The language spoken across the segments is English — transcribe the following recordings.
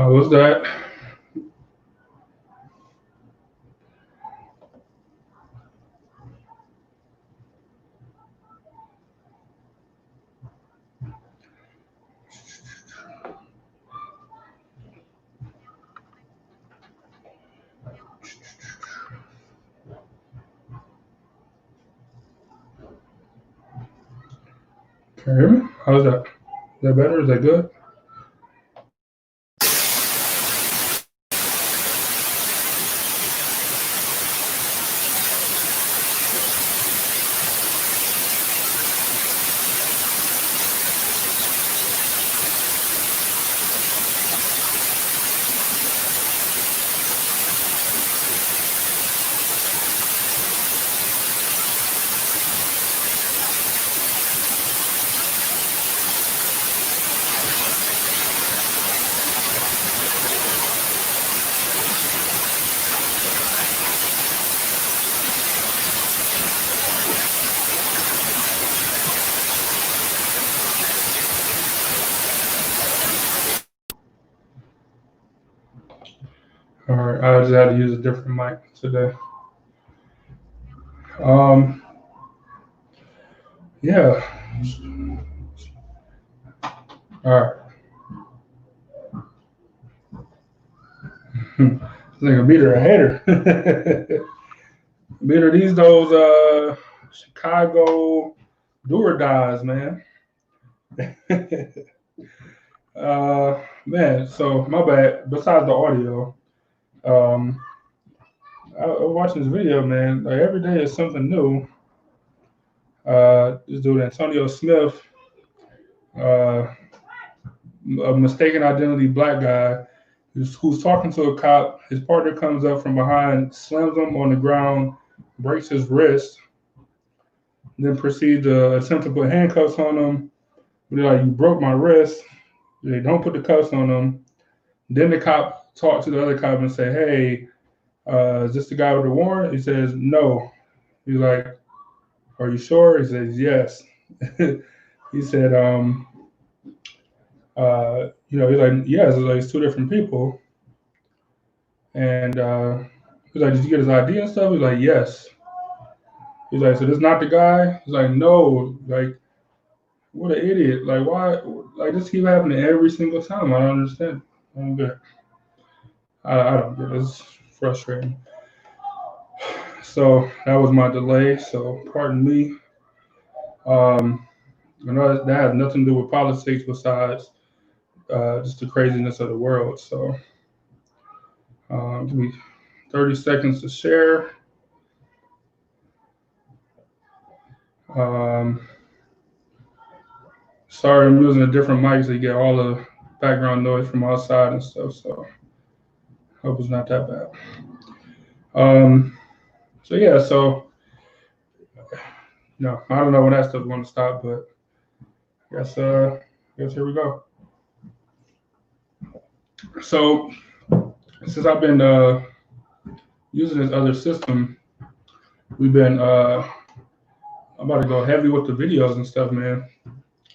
How was that? Can you hear me? How's that? Is that better? Is that good? All right, I just had to use a different mic today. Yeah. All right. This nigga Beater a hater. Beater, those Chicago do or dies, man. Man, so my bad. Besides the audio, um, I was watching this video, man. Like every day is something new. This dude Antonio Smith, uh, a mistaken identity black guy, who's talking to a cop. His partner comes up from behind, slams him on the ground, breaks his wrist, then proceeds to attempt to put handcuffs on him. They're like, "You broke my wrist." They don't put the cuffs on him. Then the cop talked to the other cop and say, "Hey, is this the guy with the warrant?" He says, "No." He's like, "Are you sure?" He says, "Yes." He said, he's like, "Yes." It's like it's two different people. And he's like, "Did you get his ID and stuff?" He's like, "Yes." He's like, "So this not the guy?" He's like, "No." Like, what an idiot! Like, why? Like, this keep happening every single time. I don't understand. I don't get it. I don't get it. It's frustrating. So that was my delay. So pardon me. I know that has nothing to do with politics besides just the craziness of the world. So give me 30 seconds to share. Um, sorry, I'm using a different mic so you get all the background noise from outside and stuff. So hope it's not that bad. So yeah, so no, I don't know when that stuff's going to stop, but I guess here we go. So since I've been using this other system, we've been I'm about to go heavy with the videos and stuff, man.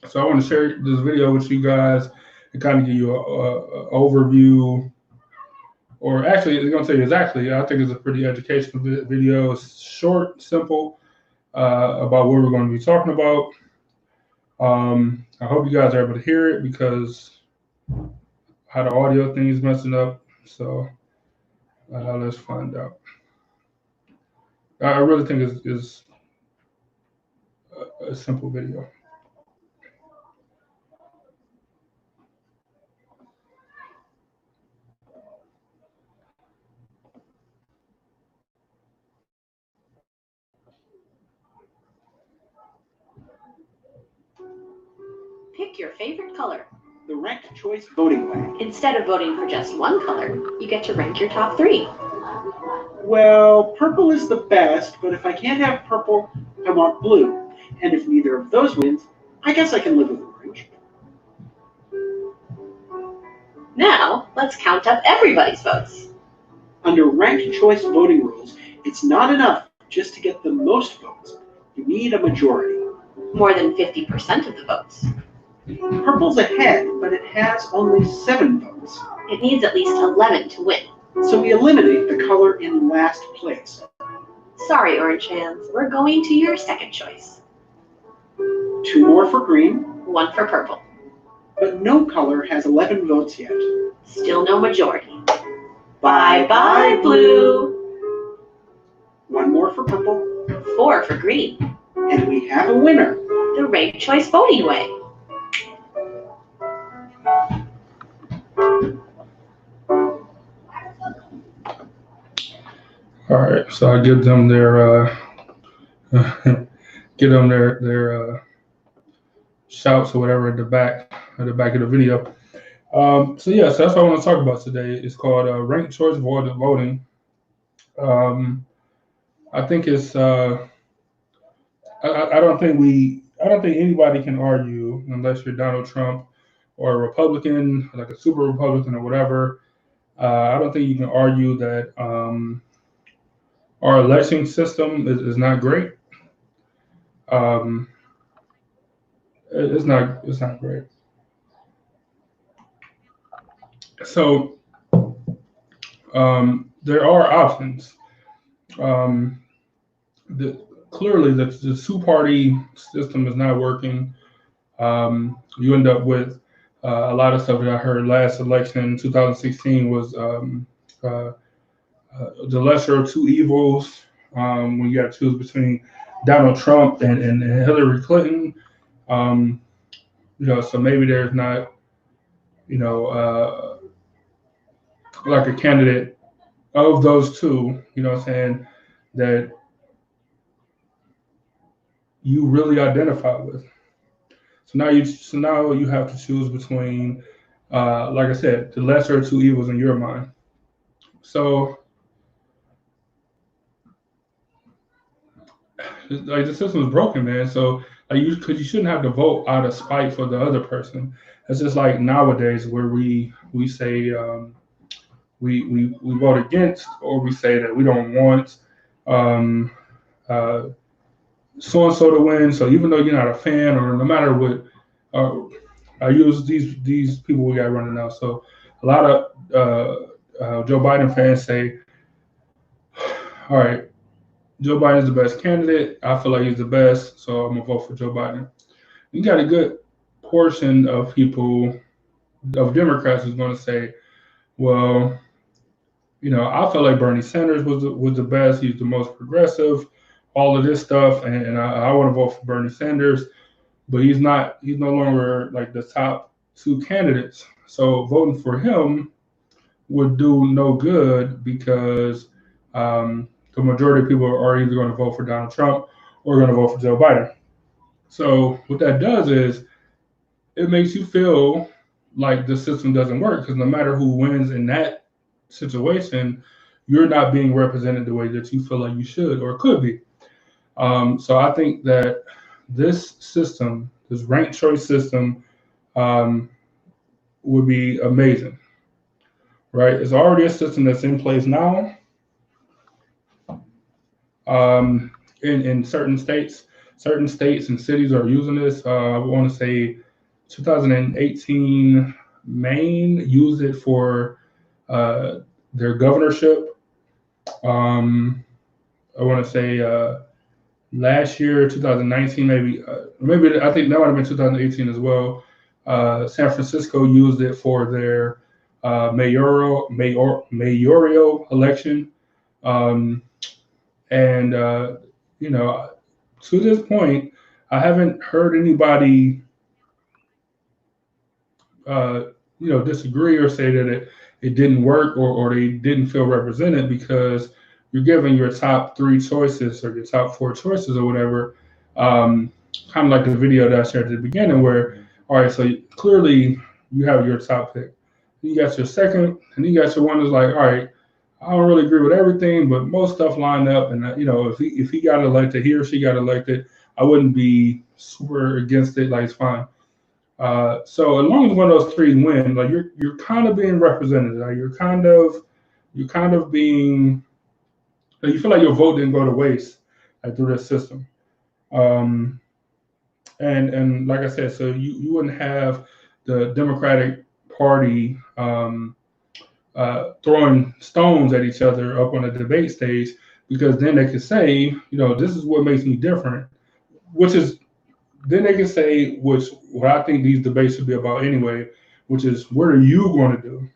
So I want to share this video with you guys and kind of give you a overview, or actually, it's going to tell you exactly. I think it's a pretty educational video. It's short, simple, about what we're going to be talking about. I hope you guys are able to hear it because how the audio thing is messing up. So let's find out. I really think it's a simple video. Pick your favorite color. The ranked choice voting way. Instead of voting for just one color, you get to rank your top 3. Well, purple is the best, but if I can't have purple, I want blue. And if neither of those wins, I guess I can live with orange. Now, let's count up everybody's votes. Under ranked choice voting rules, it's not enough just to get the most votes. You need a majority. More than 50% of the votes. Purple's ahead, but it has only 7 votes. It needs at least 11 to win. So we eliminate the color in last place. Sorry, orange fans. We're going to your second choice. 2 more for green, 1 for purple. but no color has 11 votes yet. Still no majority. Bye-bye, blue. 1 more for purple, 4 for green. and we have a winner. The ranked choice voting way. All right, so I give them their give them their shouts or whatever at the back of the video. So that's what I want to talk about today. It's called ranked choice voting. I think it's I don't think anybody can argue unless you're Donald Trump or a Republican, like a super Republican or whatever. I don't think you can argue that our election system is not great. It's not great. So there are options. Clearly, the two-party system is not working. You end up with a lot of stuff that I heard last election, 2016, was the lesser of two evils. When you got to choose between Donald Trump and Hillary Clinton, so maybe there's not, like a candidate of those two, what I'm saying, that you really identify with. So now you have to choose between, like I said, the lesser of two evils in your mind. So, like, the system is broken, man. So, like, because you shouldn't have to vote out of spite for the other person. It's just like nowadays where we say we vote against, or we say that we don't want so and so to win. So even though you're not a fan, or no matter what, I use these people we got running now. So a lot of Joe Biden fans say, all right, Joe Biden is the best candidate. I feel like he's the best, so I'm gonna vote for Joe Biden. You got a good portion of people, of Democrats, who's gonna say, well, I feel like Bernie Sanders was the best. He's the most progressive, all of this stuff, and I want to vote for Bernie Sanders, but he's no longer like the top two candidates. So voting for him would do no good, because the majority of people are either going to vote for Donald Trump or going to vote for Joe Biden. So what that does is it makes you feel like the system doesn't work, because no matter who wins in that situation, you're not being represented the way that you feel like you should or could be. So I think that this system, this ranked choice system, would be amazing, right? It's already a system that's in place now. In certain states and cities are using this. I want to say 2018, Maine used it for their governorship. I want to say last year, 2019, maybe I think that might have been 2018 as well. San Francisco used it for their mayoral election, and to this point, I haven't heard anybody disagree or say that it didn't work, or they didn't feel represented, because you're given your top 3 choices or your top 4 choices or whatever, kind of like the video that I shared at the beginning, where, all right, so clearly you have your top pick. You got your second, and you got your one that's like, all right, I don't really agree with everything, but most stuff lined up, and if he got elected, he or she got elected, I wouldn't be super against it. Like, it's fine. So as long as one of those 3 win, like, you're kind of being represented. Like, you're kind of being, like, you feel like your vote didn't go to waste, like, through this system. And like I said, so you wouldn't have the Democratic Party throwing stones at each other up on a debate stage, because then they can say, this is what makes me different, which is, then they can say, which what I think these debates should be about anyway, which is, what are you going to do?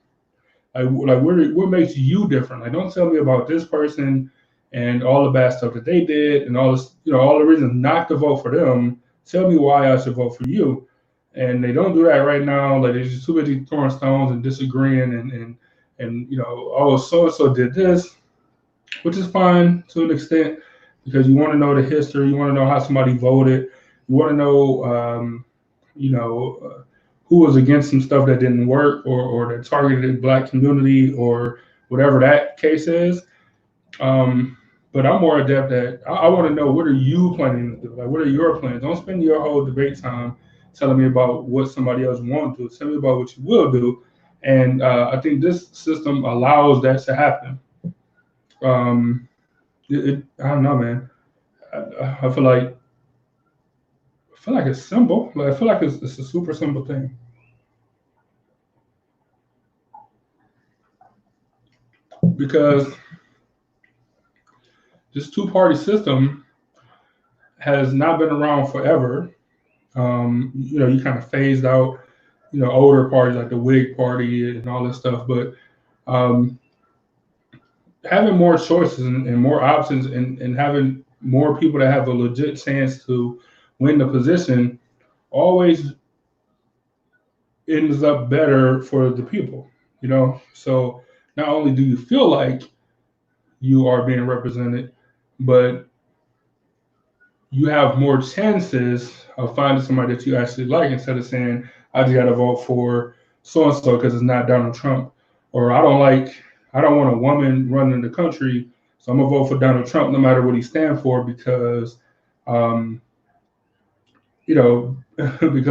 Like what makes you different? Like, don't tell me about this person and all the bad stuff that they did and all this, all the reasons not to vote for them. Tell me why I should vote for you. And they don't do that right now. Like, they're just too busy throwing stones and disagreeing and oh, so and so did this, which is fine to an extent, because you want to know the history, you want to know how somebody voted, you want to know, who was against some stuff that didn't work, or that targeted Black community, or whatever that case is. But I'm more adept at, I want to know, what are you planning to do? Like, what are your plans? Don't spend your whole debate time telling me about what somebody else won't do. Tell me about what you will do. And I think this system allows that to happen. I don't know, man. I feel like it's simple. Like, I feel like it's a super simple thing. Because this two-party system has not been around forever. You kind of phased out, older parties like the Whig Party and all this stuff. But having more choices and more options, and having more people that have a legit chance to win the position always ends up better for the people. So not only do you feel like you are being represented, but you have more chances of finding somebody that you actually like, instead of saying, I just got to vote for so and so because it's not Donald Trump, or I don't want a woman running the country, so I'm gonna vote for Donald Trump no matter what he stands for, because because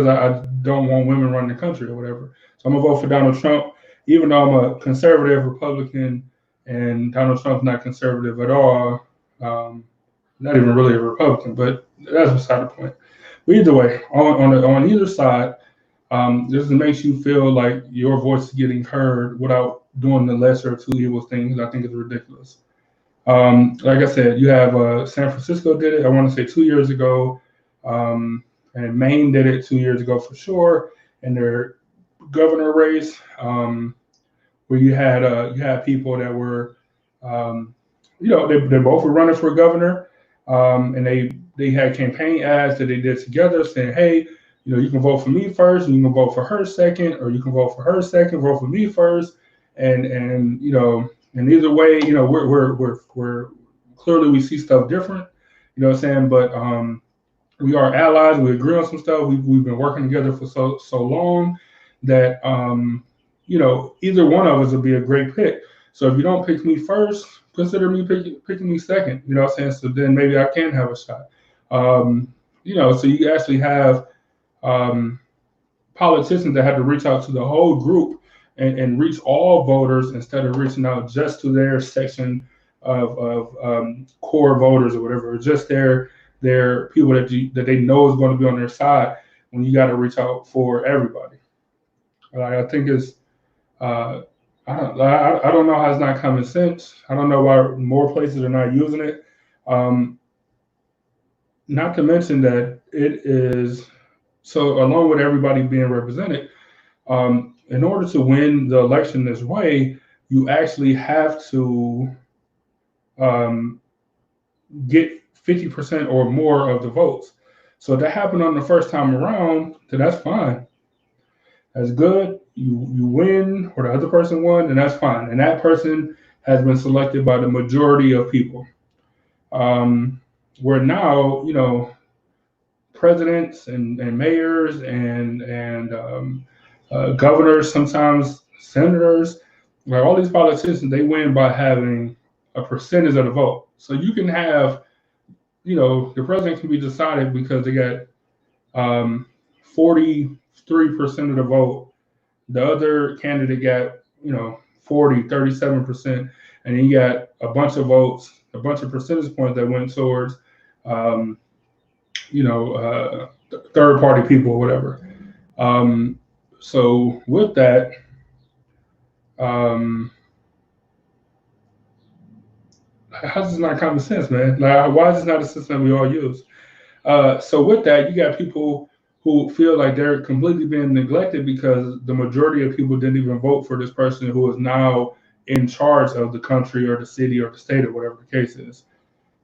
I don't want women running the country or whatever. So I'm gonna vote for Donald Trump, even though I'm a conservative Republican, and Donald Trump's not conservative at all. Not even really a Republican, but that's beside the point. But either way, on either side, this makes you feel like your voice is getting heard without doing the lesser of two evil things. I think it's ridiculous. Like I said, you have San Francisco did it, I want to say 2 years ago, and Maine did it 2 years ago for sure, in their governor race, where you had people that were, they both were running for governor. And they had campaign ads that they did together saying, hey, you can vote for me first, and you can vote for her second, or you can vote for her second, vote for me first, and either way, we're clearly, we see stuff different, what I'm saying, but we are allies. We agree on some stuff. We've been working together for so long that either one of us would be a great pick. So if you don't pick me first, consider me picking me second. You know what I'm saying? So then maybe I can have a shot. So you actually have politicians that have to reach out to the whole group and reach all voters, instead of reaching out just to their section of core voters or whatever, or just their people that they know is going to be on their side, when you got to reach out for everybody. I think it's I don't know how it's not common sense. I don't know why more places are not using it. Not to mention that it is, so along with everybody being represented, in order to win the election this way, you actually have to get 50% or more of the votes. So if that happened on the first time around, then that's fine. That's good. You win, or the other person won, and that's fine. And that person has been selected by the majority of people. Where now, presidents and mayors and governors, sometimes senators, like all these politicians, they win by having a percentage of the vote. So you can have, the president can be decided because they got 43% of the vote. The other candidate got, 37%, and then you got a bunch of votes, a bunch of percentage points that went towards, third party people or whatever. So with that, how's this not common sense, man? Like, why is this not a system we all use? So with that, you got people who feel like they're completely being neglected because the majority of people didn't even vote for this person who is now in charge of the country or the city or the state or whatever the case is.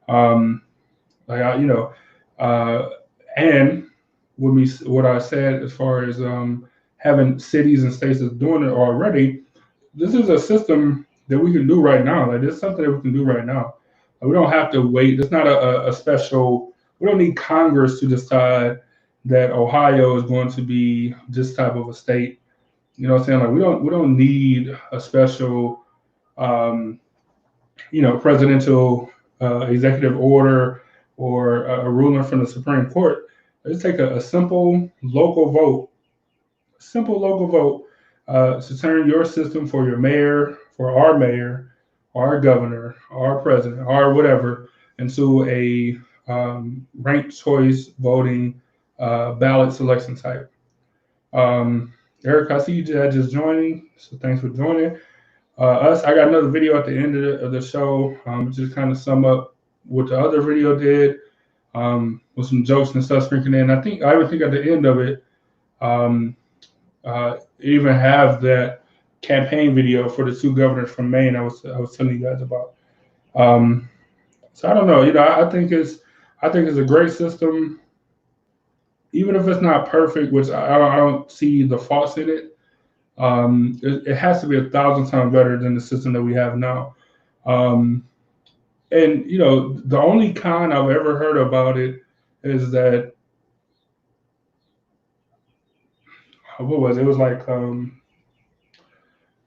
Um, you know, and what I said as far as having cities and states that's doing it already, this is a system that we can do right now. Like, this is something that we can do right now. We don't have to wait. It's not a special. We don't need Congress to decide that Ohio is going to be this type of a state. You know what I'm saying? Like, we don't need a special presidential executive order or a ruling from the Supreme Court. Let's take a simple local vote to turn your system for your mayor, for our mayor, our governor, our president, our whatever, into a ranked choice voting ballot selection type. Eric, I see you just joining, so thanks for joining us. I got another video at the end of the show, just kind of sum up what the other video did, with some jokes and stuff sprinkled in. I even think at the end of it, even have that campaign video for the two governors from Maine I was telling you guys about. So I don't know. I think it's a great system, even if it's not perfect, which I don't see the faults in it. It has to be 1,000 times better than the system that we have now. And the only con I've ever heard about it is that, what was it? It was like the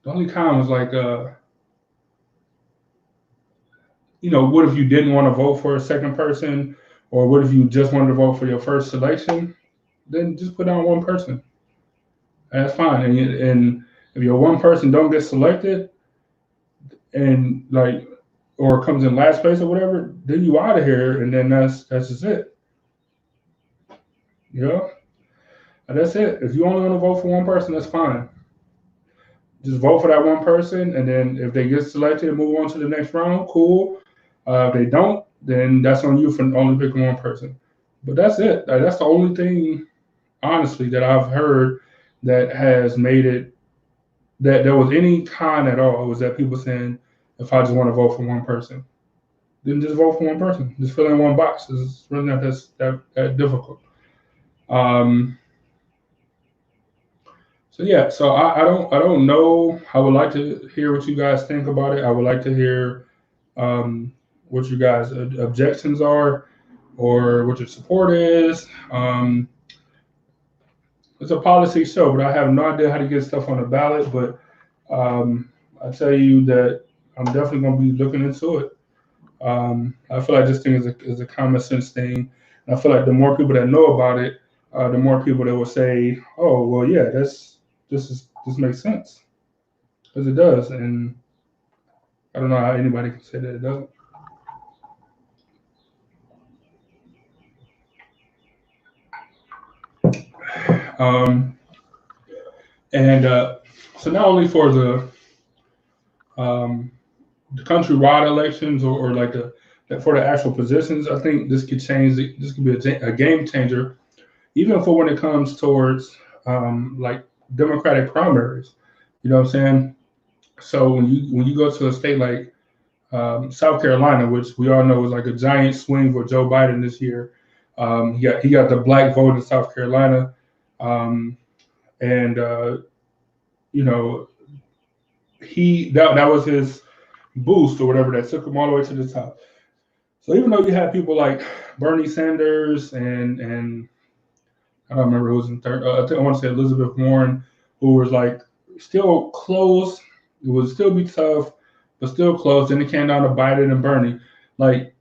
only con was like what if you didn't want to vote for a second person, or what if you just wanted to vote for your first selection? Then just put down one person. That's fine. And if your one person don't get selected, and or comes in last place or whatever, then you out of here, and then that's just it. And that's it. If you only want to vote for one person, that's fine. Just vote for that one person, and then if they get selected and move on to the next round, cool. If they don't, then that's on you for only picking one person. But that's it. That's the only thing, honestly, that I've heard that has made it that there was any con at all. Was that people saying, if I just want to vote for one person, then just vote for one person. Just fill in one box. It's really not that difficult. So yeah, so I don't know. I would like to hear what you guys think about it. I would like to hear what you guys' objections are, or what your support is. It's a policy show, but I have no idea how to get stuff on the ballot. But I tell you that I'm definitely going to be looking into it. I feel like this thing is a common sense thing. And I feel like the more people that know about it, the more people that will say, "Oh, well, yeah, this makes sense," because it does. And I don't know how anybody can say that it doesn't. So not only for the countrywide elections, or like for the actual positions, I think this could change. This could be a game changer, even for when it comes towards like Democratic primaries. You know what I'm saying? So when you go to a state like South Carolina, which we all know is like a giant swing for Joe Biden this year, he got the black vote in South Carolina, and that was his boost or whatever that took him all the way to the top. So even though you have people like Bernie Sanders and I don't remember who was in third, I want to say Elizabeth Warren, who was like still close. It would still be tough, but still close. Then it came down to Biden and Bernie. Like,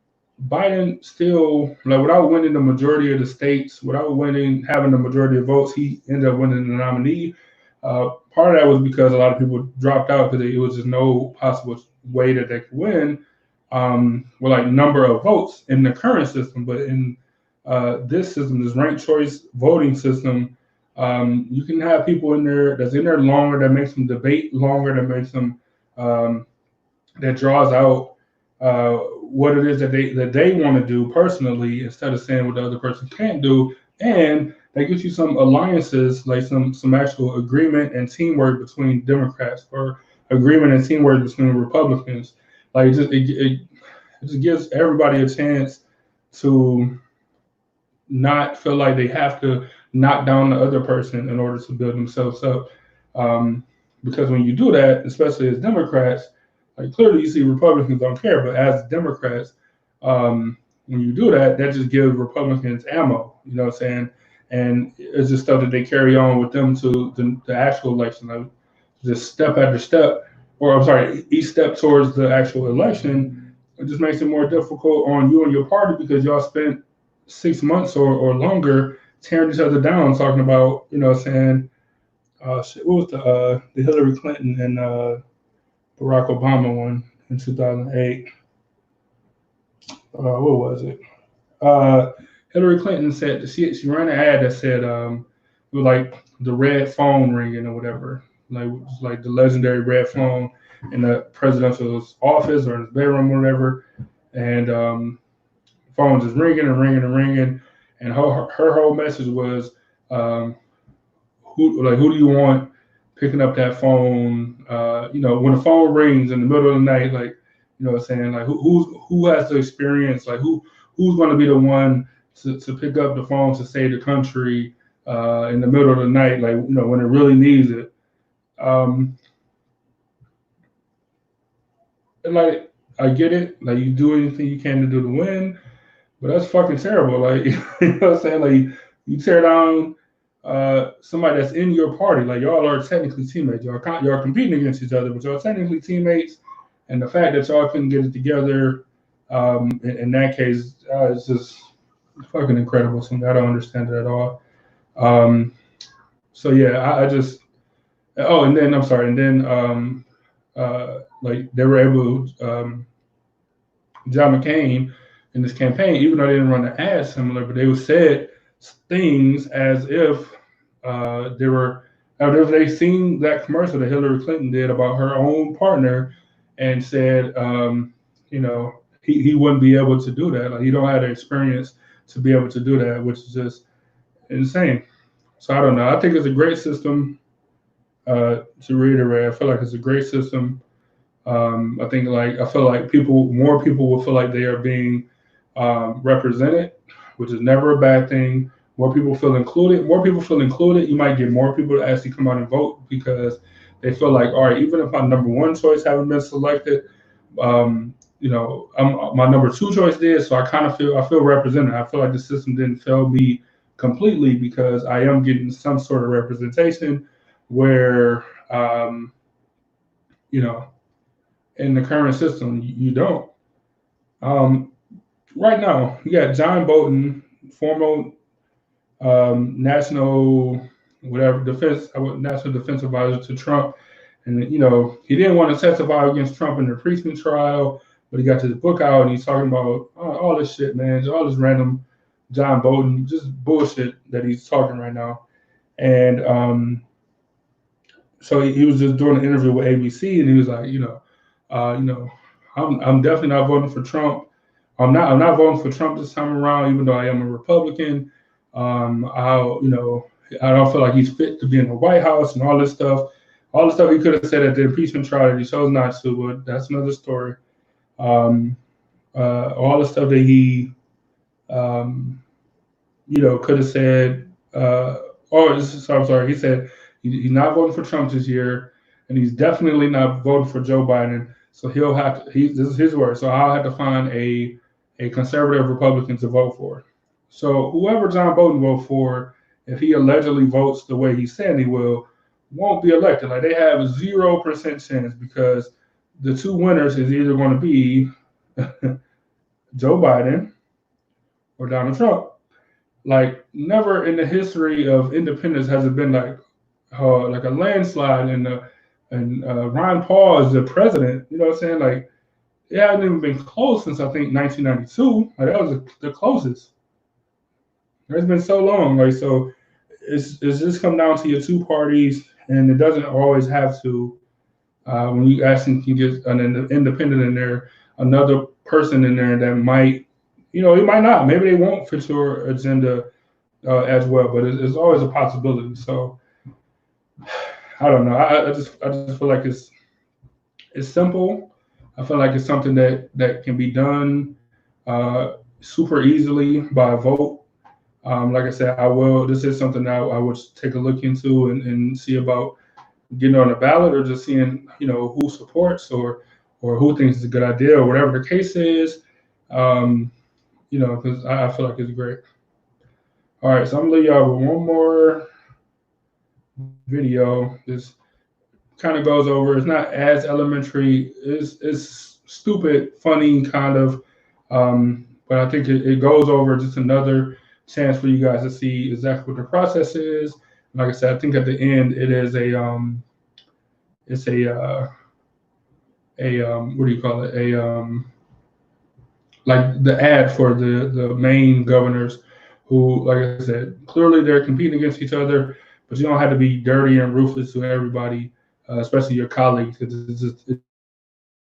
Biden still, like, without winning the majority of the states, without having the majority of votes, he ended up winning the nominee. Part of that was because a lot of people dropped out because it was just no possible way that they could win with like number of votes in the current system. But in this system, this ranked choice voting system, you can have people in there that's in there longer, that makes them debate longer, that makes them that draws out what it is that they want to do personally instead of saying what the other person can't do, and that gives you some alliances, like some actual agreement and teamwork between Democrats or agreement and teamwork between Republicans. Like it just gives everybody a chance to not feel like they have to knock down the other person in order to build themselves up. Because when you do that, especially as Democrats, like clearly you see Republicans don't care, but as Democrats, when you do that, that just gives Republicans ammo, you know what I'm saying? And it's just stuff that they carry on with them to the actual election. Like just step after step, or I'm sorry, each step towards the actual election, it just makes it more difficult on you and your party because y'all spent 6 months or longer tearing each other down, talking about, you know what I'm saying, what was the Hillary Clinton and Barack Obama one in 2008? What was it? Hillary Clinton said she ran an ad that said it was like the red phone ringing or whatever, like the legendary red phone in the presidential office or in his bedroom or whatever, and phone just ringing and ringing and ringing, and her whole message was who do you want picking up that phone? When the phone rings in the middle of the night, like, you know what I'm saying, like who has the experience, like who's going to be the one to pick up the phone to save the country in the middle of the night, like, you know, when it really needs it. Like, I get it, like you do anything you can to do to win, but that's fucking terrible. Like, you know what I'm saying, like you tear down somebody that's in your party. Like, y'all are technically teammates. Y'all competing against each other, but y'all technically teammates. And the fact that y'all couldn't get it together, in that case, it's just fucking incredible to me. I don't understand it at all. So yeah, I just. Oh, and then I'm sorry, and then like they were able. John McCain in this campaign, even though they didn't run the ad similar, but they said things as if they were, as if they seen that commercial that Hillary Clinton did about her own partner, and said, you know, he wouldn't be able to do that. Like, he don't have the experience to be able to do that, which is just insane. So I don't know. I think it's a great system. To reiterate, I feel like it's a great system. I feel like more people will feel like they are being represented, which is never a bad thing. More people feel included. You might get more people to actually come out and vote because they feel like, all right, even if my number one choice haven't been selected, you know, my number two choice did. So I feel represented. I feel like the system didn't fail me completely because I am getting some sort of representation where, you know, in the current system, you don't. Right now, you got John Bolton, former national defense advisor to Trump, and you know he didn't want to testify against Trump in the impeachment trial, but he got his book out and he's talking about all this shit, man, just all this random John Bolton, just bullshit that he's talking right now, and so he was just doing an interview with ABC, and he was like, you know, I'm definitely not voting for Trump. I'm not voting for Trump this time around, even though I am a Republican. I don't feel like he's fit to be in the White House and all this stuff. All the stuff he could have said at the impeachment trial that he chose not to, but that's another story. All the stuff that he, could have said. I'm sorry. He said he's not voting for Trump this year, and he's definitely not voting for Joe Biden. So he'll have to. This is his word. So I'll have to find a conservative Republican to vote for. So whoever John Bolton votes for, if he allegedly votes the way he said he will, won't be elected. Like, they have a 0% chance because the two winners is either going to be Joe Biden or Donald Trump. Like, never in the history of independence has it been like a landslide and Ron Paul is the president. You know what I'm saying? Like, it hasn't even been close since I think 1992. Like, that was the closest. It's been so long. Like, so it's just come down to your two parties, and it doesn't always have to. When you actually can get an independent in there, another person in there that might, it might not. Maybe they won't fit your agenda as well, but it's always a possibility. So I don't know. I just feel like it's simple. I feel like it's something that can be done super easily by a vote. Like I said, this is something that I would take a look into and see about getting on the ballot, or just seeing, who supports or who thinks it's a good idea, or whatever the case is. Because I feel like it's great. All right, so I'm gonna leave y'all with one more video. This kind of goes over. It's not as elementary. It's stupid, funny kind of, but I think it goes over just another chance for you guys to see exactly what the process is. Like I said, I think at the end it is what do you call it? Like the ad for the main governors, who, like I said, clearly they're competing against each other, but you don't have to be dirty and ruthless to everybody, especially your colleagues, because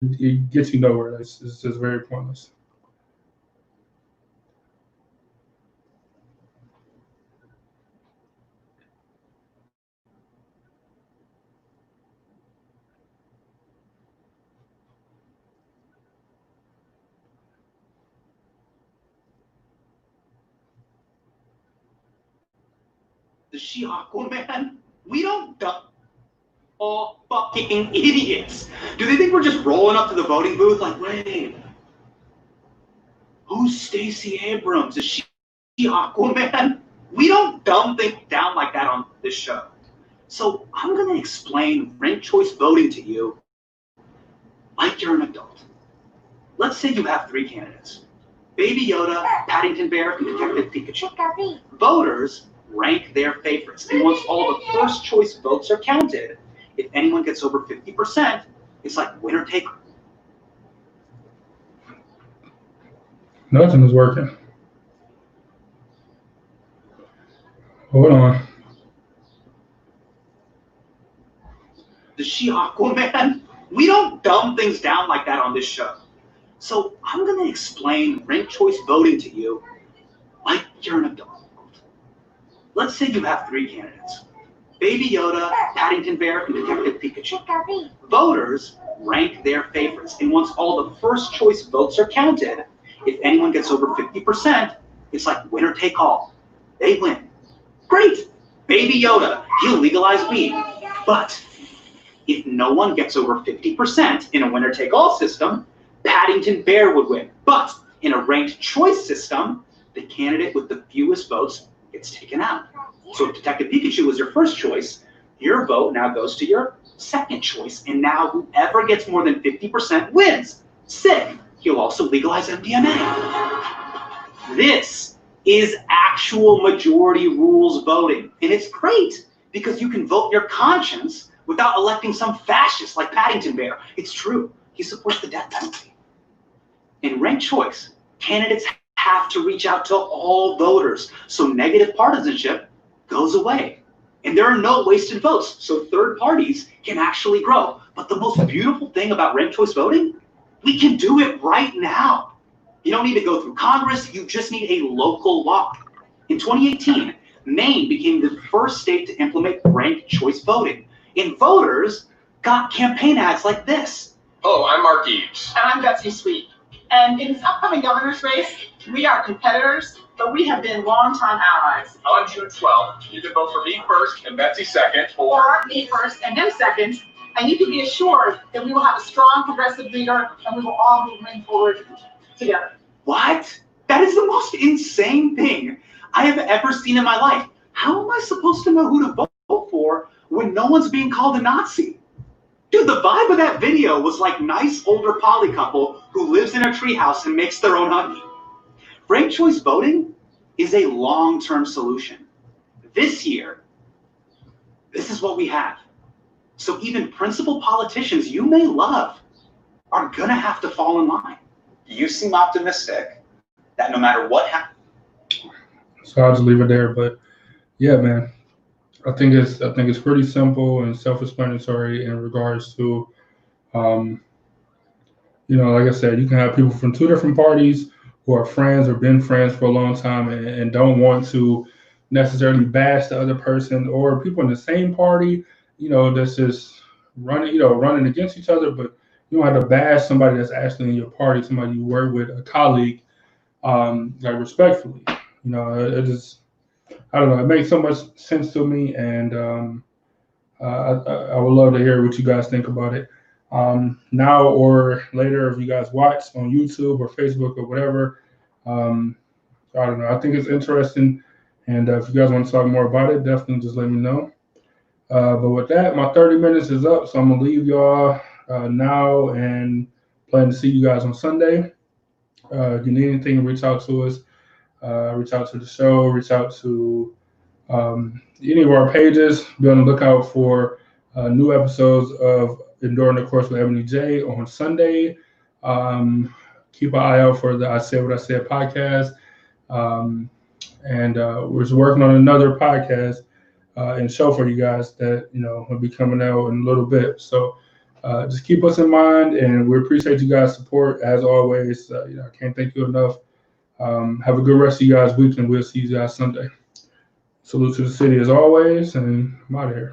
it gets you nowhere. It's just very pointless. The Aquaman? We don't dump all fucking idiots. Do they think we're just rolling up to the voting booth like, wait, who's Stacey Abrams? Is she Aquaman? We don't dumb things down like that on this show. So I'm going to explain ranked choice voting to you like you're an adult. Let's say you have 3 candidates: Baby Yoda, Paddington Bear, and Detective Pikachu. Voters rank their favorites, and once all the first choice votes are counted, if anyone gets over 50%, it's like winner take. Nothing is working. Hold on. The Aquaman? We don't dumb things down like that on this show. So I'm going to explain ranked choice voting to you like you're an adult. Let's say you have 3 candidates: Baby Yoda, Paddington Bear, and Detective Pikachu. Voters rank their favorites, and once all the first choice votes are counted, if anyone gets over 50%, it's like winner take all. They win. Great! Baby Yoda, he'll legalize weed. But if no one gets over 50% in a winner take all system, Paddington Bear would win. But in a ranked choice system, the candidate with the fewest votes gets taken out. So if Detective Pikachu was your first choice, your vote now goes to your second choice, and now whoever gets more than 50% wins. Sick. He'll also legalize MDMA. This is actual majority rules voting, and it's great because you can vote your conscience without electing some fascist like Paddington Bear. It's true. He supports the death penalty. In ranked choice, candidates have to reach out to all voters, so negative partisanship goes away. And there are no wasted votes, so third parties can actually grow. But the most beautiful thing about ranked choice voting, we can do it right now. You don't need to go through Congress, you just need a local law. In 2018, Maine became the first state to implement ranked choice voting, and voters got campaign ads like this. Hello, I'm Mark Eves. And I'm Betsy Sweet. And in this upcoming governor's race, we are competitors, but we have been longtime allies. On June 12th, you can vote for me first and Betsy second, Or me first and them second, and you can be assured that we will have a strong progressive leader and we will all move forward together. What? That is the most insane thing I have ever seen in my life. How am I supposed to know who to vote for when no one's being called a Nazi? Dude, the vibe of that video was like nice older poly couple who lives in a treehouse and makes their own honey. Ranked choice voting is a long-term solution. This year, this is what we have. So even principal politicians you may love are gonna have to fall in line. You seem optimistic that no matter what happens. So I'll just leave it there. But yeah, man, I think it's pretty simple and self-explanatory in regards to You know, like I said, you can have people from two different parties who are friends or been friends for a long time and don't want to necessarily bash the other person, or people in the same party, you know, that's just running against each other, but you don't have to bash somebody that's actually in your party, somebody you work with, a colleague, like respectfully. You know, it just, I don't know, it makes so much sense to me, and I would love to hear what you guys think about it. Now or later, if you guys watch on YouTube or Facebook or whatever, um, I don't know. I think it's interesting, and if you guys want to talk more about it, definitely just let me know. But with that, my 30 minutes is up, so I'm gonna leave y'all now and plan to see you guys on Sunday. If you need anything, reach out to us. Reach out to the show. Reach out to any of our pages. Be on the lookout for new episodes of Enduring the Course with Ebony J on Sunday. Keep an eye out for the I Said What I Said podcast. And we're just working on another podcast and show for you guys that, you know, will be coming out in a little bit. So just keep us in mind, and we appreciate you guys' support as always. You know, I can't thank you enough. Have a good rest of you guys' week, and we'll see you guys Sunday. Salute to the city as always, and I'm out of here.